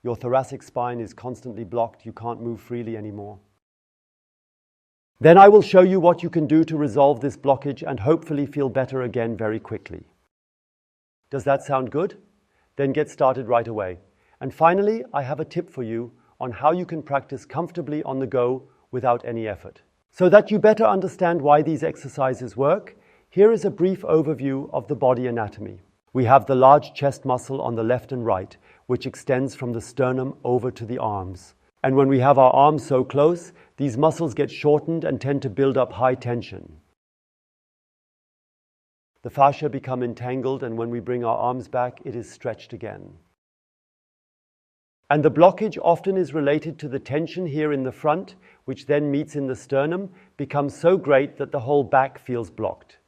Your thoracic spine is constantly blocked. You can't move freely anymore. Then I will show you what you can do to resolve this blockage and hopefully feel better again very quickly. Does that sound good? Then get started right away. And finally, I have a tip for you on how you can practice comfortably on the go without any effort. So that you better understand why these exercises work, here is a brief overview of the body anatomy. We have the large chest muscle on the left and right, which extends from the sternum over to the arms. And when we have our arms so close, these muscles get shortened and tend to build up high tension. The fascia become entangled, and when we bring our arms back, it is stretched again. And the blockage often is related to the tension here in the front, which then meets in the sternum, becomes so great that the whole back feels blocked.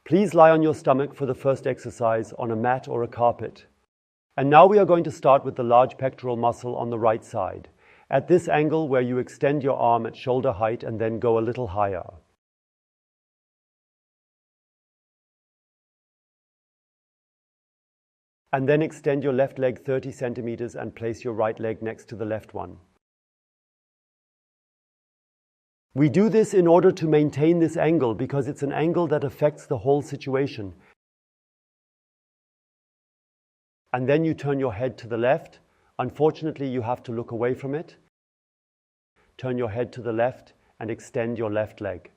Please lie on your stomach for the first exercise on a mat or a carpet. And now we are going to start with the large pectoral muscle on the right side, at this angle where you extend your arm at shoulder height and then go a little higher. And then extend your left leg 30 centimeters and place your right leg next to the left one. We do this in order to maintain this angle because it's an angle that affects the whole situation. And then you turn your head to the left. Unfortunately, you have to look away from it. Turn your head to the left and extend your left leg.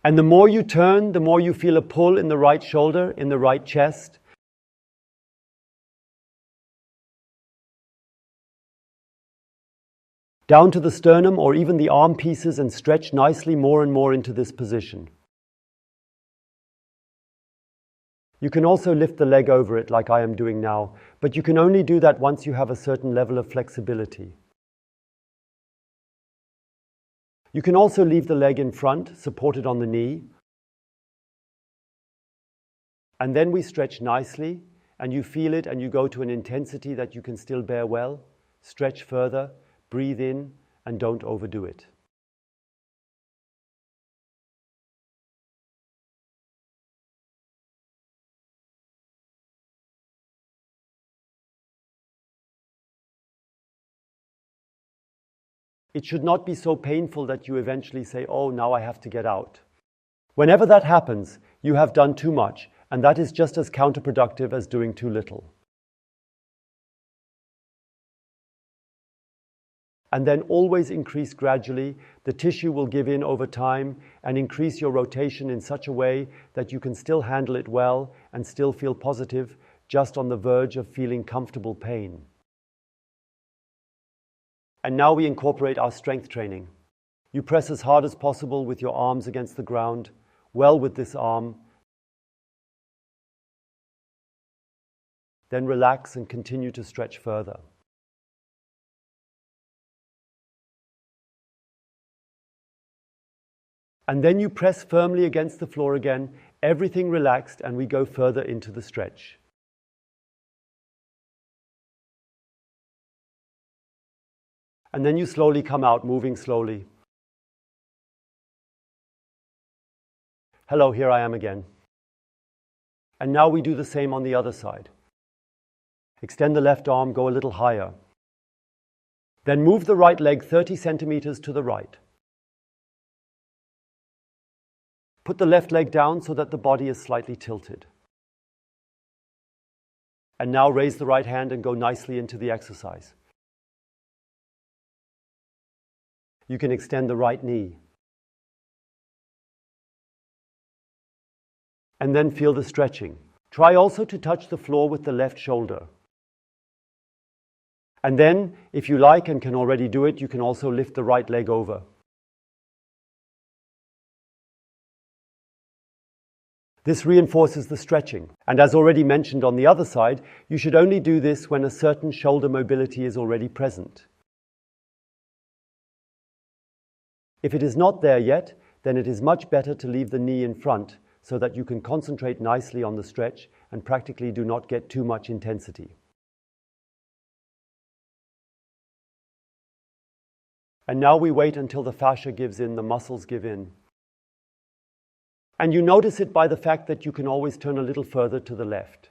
And the more you turn, the more you feel a pull in the right shoulder, in the right chest. Down to the sternum or even the arm pieces, and stretch nicely more and more into this position. You can also lift the leg over it like I am doing now, but you can only do that once you have a certain level of flexibility. You can also leave the leg in front, supported on the knee. And then we stretch nicely, and you feel it, and you go to an intensity that you can still bear well. Stretch further. Breathe in and don't overdo it. It should not be so painful that you eventually say, "Oh, now I have to get out." Whenever that happens, you have done too much, and that is just as counterproductive as doing too little. And then always increase gradually. The tissue will give in over time, and increase your rotation in such a way that you can still handle it well and still feel positive, just on the verge of feeling comfortable pain. And now we incorporate our strength training. You press as hard as possible with your arms against the ground, well with this arm. Then relax and continue to stretch further. And then you press firmly against the floor again, everything relaxed, and we go further into the stretch. And then you slowly come out, moving slowly. Hello, here I am again. And now we do the same on the other side. Extend the left arm, go a little higher. Then move the right leg 30 centimeters to the right. Put the left leg down so that the body is slightly tilted. And now raise the right hand and go nicely into the exercise. You can extend the right knee. And then feel the stretching. Try also to touch the floor with the left shoulder. And then, if you like and can already do it, you can also lift the right leg over. This reinforces the stretching. And as already mentioned on the other side, you should only do this when a certain shoulder mobility is already present. If it is not there yet, then it is much better to leave the knee in front so that you can concentrate nicely on the stretch and practically do not get too much intensity. And now we wait until the fascia gives in, the muscles give in. And you notice it by the fact that you can always turn a little further to the left.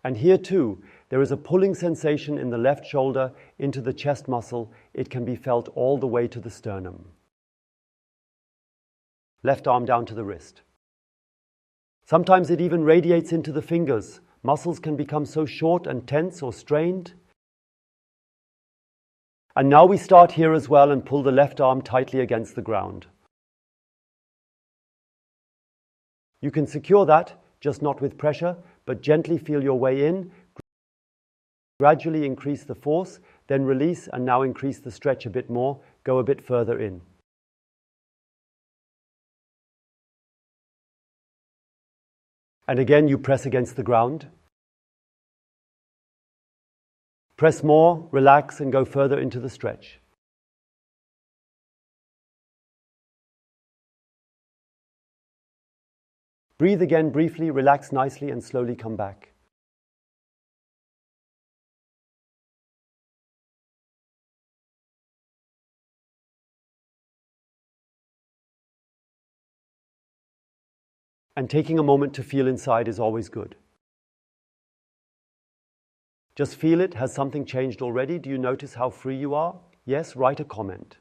And here too, there is a pulling sensation in the left shoulder into the chest muscle. It can be felt all the way to the sternum. Left arm down to the wrist. Sometimes it even radiates into the fingers. Muscles can become so short and tense or strained. And now we start here as well and pull the left arm tightly against the ground. You can secure that, just not with pressure, but gently feel your way in. Gradually increase the force, then release, and now increase the stretch a bit more. Go a bit further in. And again, you press against the ground. Press more, relax, and go further into the stretch. Breathe again briefly, relax nicely, and slowly come back. And taking a moment to feel inside is always good. Just feel it. Has something changed already? Do you notice how free you are? Yes, write a comment.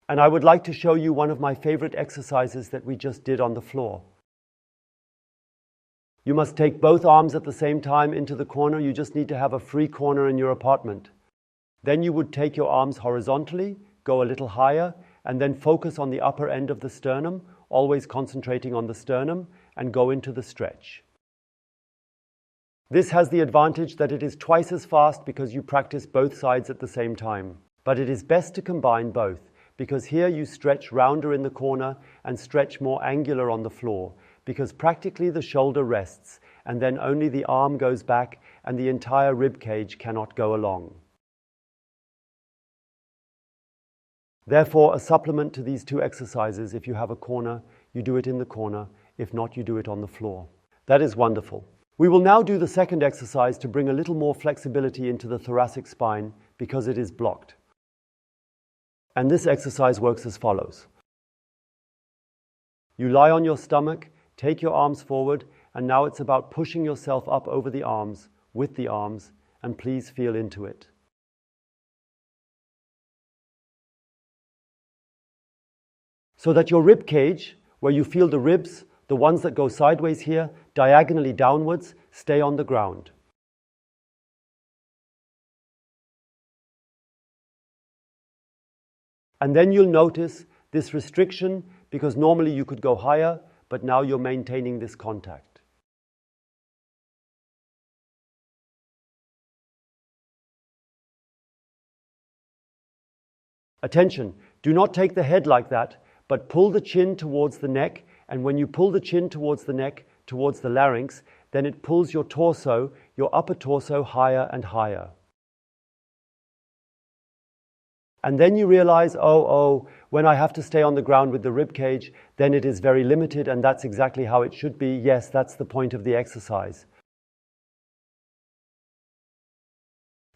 And I would like to show you one of my favorite exercises that we just did on the floor. You must take both arms at the same time into the corner. You just need to have a free corner in your apartment. Then you would take your arms horizontally, go a little higher, and then focus on the upper end of the sternum, always concentrating on the sternum, and go into the stretch. This has the advantage that it is twice as fast because you practice both sides at the same time. But it is best to combine both, because here you stretch rounder in the corner and stretch more angular on the floor, because practically the shoulder rests and then only the arm goes back and the entire rib cage cannot go along. Therefore, a supplement to these two exercises, if you have a corner, you do it in the corner. If not, you do it on the floor. That is wonderful. We will now do the second exercise to bring a little more flexibility into the thoracic spine because it is blocked. And this exercise works as follows. You lie on your stomach, take your arms forward, and now it's about pushing yourself up over the arms, with the arms, and please feel into it. So that your rib cage, where you feel the ribs, the ones that go sideways here, diagonally downwards, stay on the ground. And then you'll notice this restriction, because normally you could go higher, but now you're maintaining this contact. Attention, do not take the head like that, but pull the chin towards the neck, and when you pull the chin towards the neck, towards the larynx, then it pulls your torso, your upper torso, higher and higher. And then you realize, when I have to stay on the ground with the rib cage, then it is very limited, and that's exactly how it should be. Yes, that's the point of the exercise.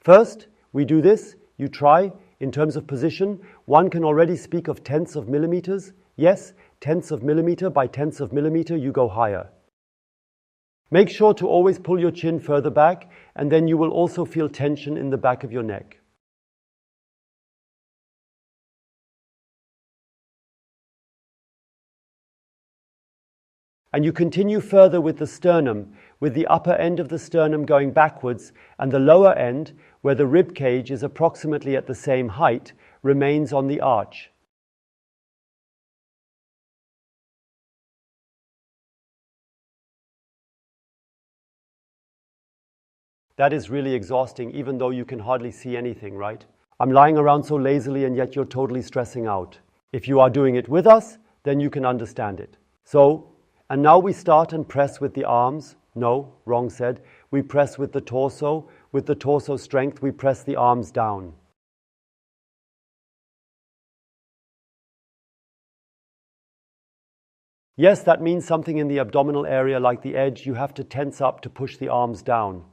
First, we do this. You try. In terms of position, one can already speak of tenths of millimeters. Yes, tenths of millimeter by tenths of millimeter, you go higher. Make sure to always pull your chin further back, and then you will also feel tension in the back of your neck. And you continue further with the sternum, with the upper end of the sternum going backwards, and the lower end, where the rib cage is approximately at the same height, remains on the arch. That is really exhausting, even though you can hardly see anything, right? I'm lying around so lazily, and yet you're totally stressing out. If you are doing it with us, then you can understand it. And now we start and press with the arms. No, wrong said. We press with the torso. With the torso strength, we press the arms down. Yes, that means something in the abdominal area like the edge. You have to tense up to push the arms down.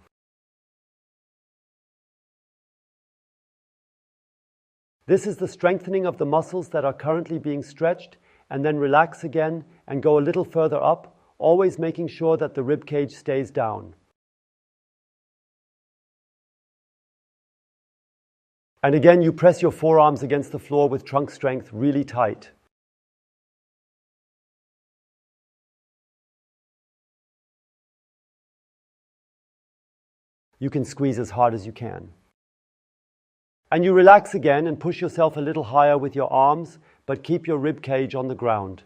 This is the strengthening of the muscles that are currently being stretched, and then relax again and go a little further up, always making sure that the rib cage stays down. And again, you press your forearms against the floor with trunk strength really tight. You can squeeze as hard as you can. And you relax again and push yourself a little higher with your arms, but keep your rib cage on the ground.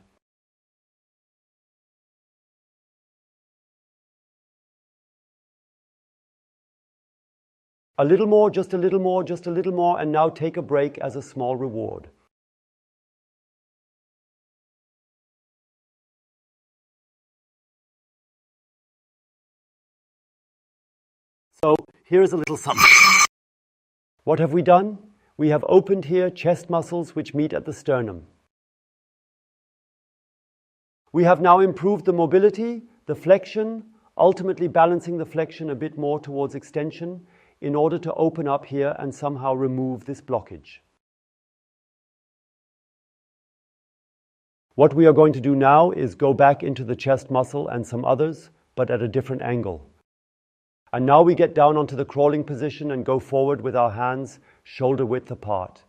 A little more, just a little more, just a little more, and now take a break as a small reward. So here is a little something. What have we done? We have opened here chest muscles which meet at the sternum. We have now improved the mobility, the flexion, ultimately balancing the flexion a bit more towards extension in order to open up here and somehow remove this blockage. What we are going to do now is go back into the chest muscle and some others, but at a different angle. And now we get down onto the crawling position and go forward with our hands shoulder width apart.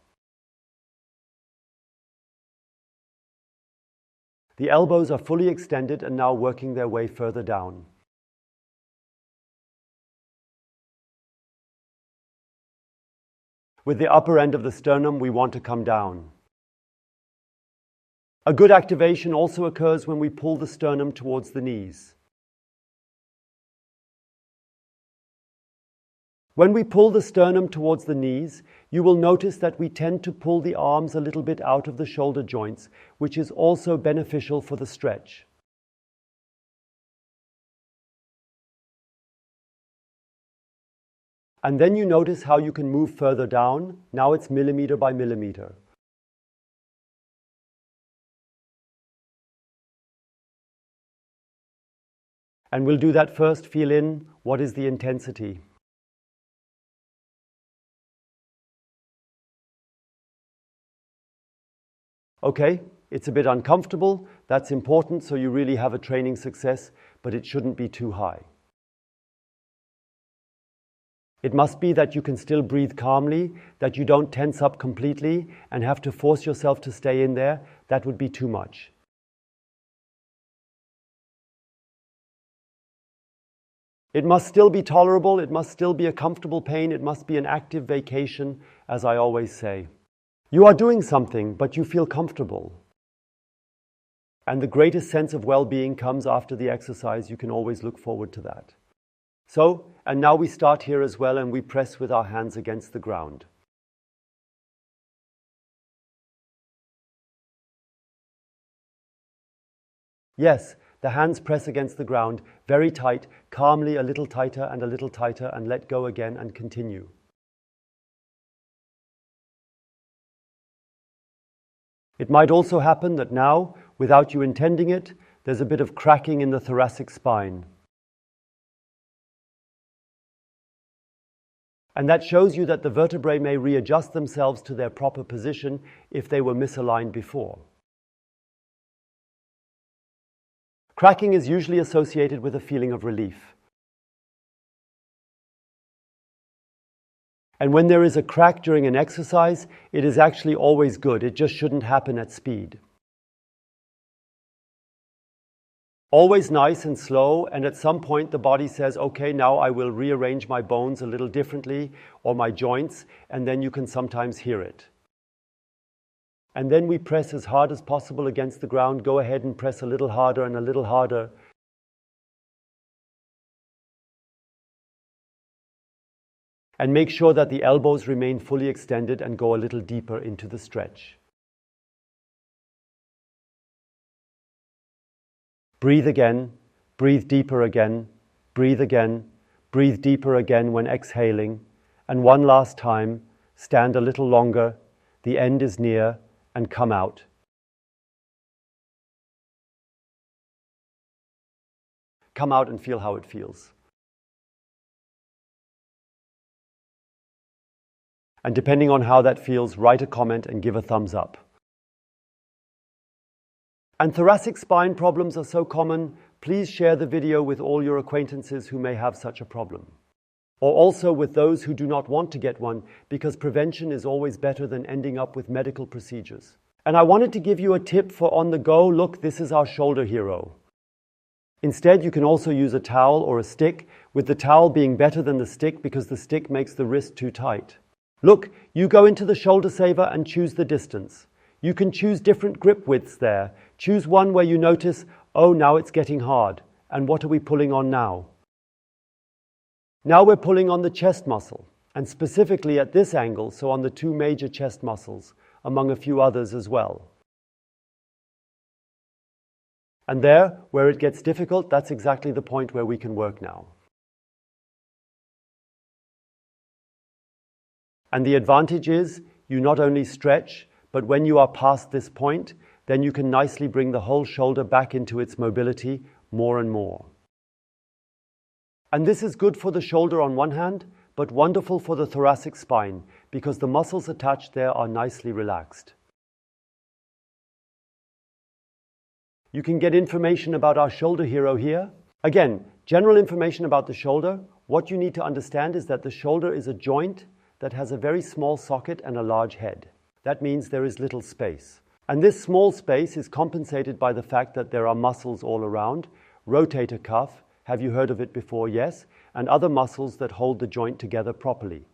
The elbows are fully extended and now working their way further down. With the upper end of the sternum, we want to come down. A good activation also occurs when we pull the sternum towards the knees. When we pull the sternum towards the knees, you will notice that we tend to pull the arms a little bit out of the shoulder joints, which is also beneficial for the stretch. And then you notice how you can move further down. Now it's millimeter by millimeter. And we'll do that first. Feel in what is the intensity. Okay, it's a bit uncomfortable. That's important, so you really have a training success, but it shouldn't be too high. It must be that you can still breathe calmly, that you don't tense up completely and have to force yourself to stay in there. That would be too much. It must still be tolerable. It must still be a comfortable pain. It must be an active vacation, as I always say. You are doing something, but you feel comfortable. And the greatest sense of well-being comes after the exercise. You can always look forward to that. So, and now we start here as well, and we press with our hands against the ground. Yes, the hands press against the ground, very tight, calmly, a little tighter, and let go again and continue. It might also happen that now, without you intending it, there's a bit of cracking in the thoracic spine. And that shows you that the vertebrae may readjust themselves to their proper position if they were misaligned before. Cracking is usually associated with a feeling of relief. And when there is a crack during an exercise, it is actually always good. It just shouldn't happen at speed. Always nice and slow, and at some point the body says, okay, now I will rearrange my bones a little differently or my joints, and then you can sometimes hear it. And then we press as hard as possible against the ground. Go ahead and press a little harder and a little harder. And make sure that the elbows remain fully extended and go a little deeper into the stretch. Breathe again, breathe deeper again, breathe again, breathe deeper again when exhaling. And one last time, stand a little longer, the end is near, and come out. Come out and feel how it feels. And depending on how that feels, write a comment and give a thumbs up. And thoracic spine problems are so common, please share the video with all your acquaintances who may have such a problem. or also with those who do not want to get one, because prevention is always better than ending up with medical procedures. And I wanted to give you a tip for on the go. Look, this is our shoulder hero. Instead, you can also use a towel or a stick, with the towel being better than the stick because the stick makes the wrist too tight. Look, you go into the shoulder saver and choose the distance. You can choose different grip widths there. Choose one where you notice, oh, now it's getting hard. And what are we pulling on now? Now we're pulling on the chest muscle, and specifically at this angle, so on the two major chest muscles, among a few others as well. And there, where it gets difficult, that's exactly the point where we can work now. And the advantage is, you not only stretch, but when you are past this point, then you can nicely bring the whole shoulder back into its mobility more and more. And this is good for the shoulder on one hand, but wonderful for the thoracic spine, because the muscles attached there are nicely relaxed. You can get information about our shoulder hero here. Again, general information about the shoulder. What you need to understand is that the shoulder is a joint that has a very small socket and a large head. That means there is little space. And this small space is compensated by the fact that there are muscles all around. Rotator cuff, have you heard of it before? Yes. And other muscles that hold the joint together properly.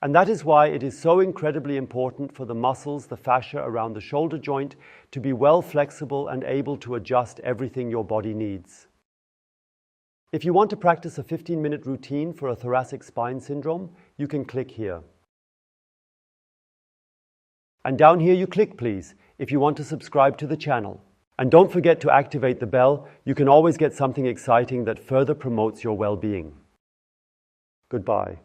And that is why it is so incredibly important for the muscles, the fascia around the shoulder joint, to be well flexible and able to adjust everything your body needs. If you want to practice a 15-minute routine for a thoracic spine syndrome, you can click here. And down here you click, please, if you want to subscribe to the channel. And don't forget to activate the bell. You can always get something exciting that further promotes your well-being. Goodbye.